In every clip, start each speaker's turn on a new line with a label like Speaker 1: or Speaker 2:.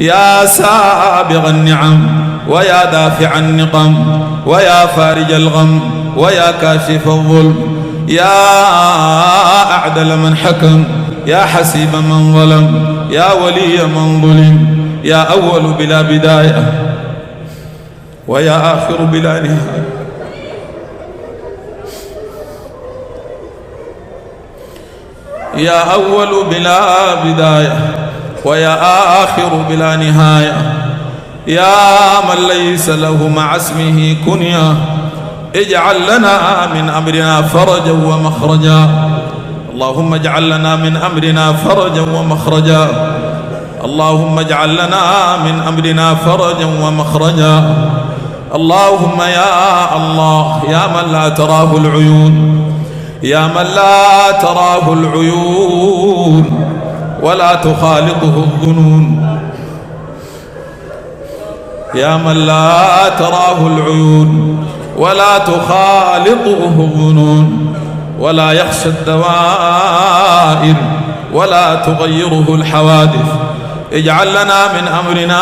Speaker 1: يا سابغ النعم ويا دافع النقم ويا فارج الغم ويا كاشف الظلم، يا أعدل من حكم، يا حسيب من ظلم، يا ولي من ظلم، يا أول بلا بداية ويا آخر بلا نهاية، يا أول بلا بداية ويا آخر بلا نهاية، يا من ليس له مع اسمه كنية، اجعل لنا من أمرنا فرجا ومخرجا. اللهم اجعل لنا من أمرنا فرجا ومخرجا، اللهم اجعل لنا من أمرنا فرجا ومخرجا. اللهم يا الله، يا من لا تراه العيون، يا من لا تراه العيون ولا تخالطه الظنون، يا من لا تراه العيون ولا تخالطه الظنون ولا يخشى الدوائر ولا تغيره الحوادث، اجعل لنا من أمرنا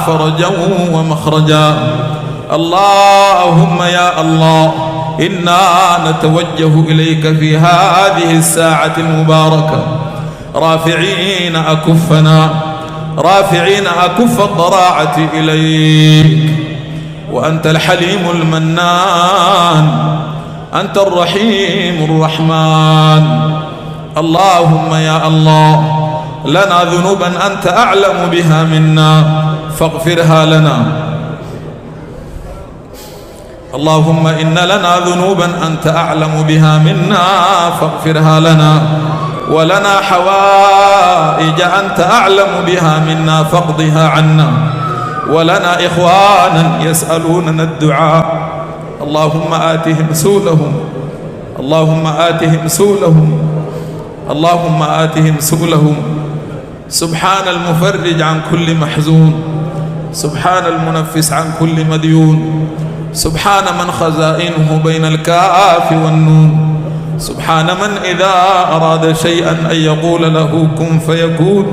Speaker 1: فرجا ومخرجا. اللهم يا الله، إنا نتوجه إليك في هذه الساعة المباركة رافعين أكفنا، رافعين أكف الضراعة إليك، وأنت الحليم المنان، أنت الرحيم الرحمن. اللهم يا الله، لنا ذنوبا أنت أعلم بها منا فاغفرها لنا. اللهم إن لنا ذنوبا أنت أعلم بها منا فاغفرها لنا، ولنا حوائج أنت أعلم بها منا فاقضها عنا، ولنا إخوانا يسألوننا الدعاء. اللهم آتهم سؤلهم، اللهم آتهم سؤلهم، اللهم آتهم سؤلهم. سبحان المفرج عن كل محزون، سبحان المنفس عن كل مديون، سبحان من خزائنه بين الكاف والنون، سبحان من إذا أراد شيئا أن يقول له كن فيكون.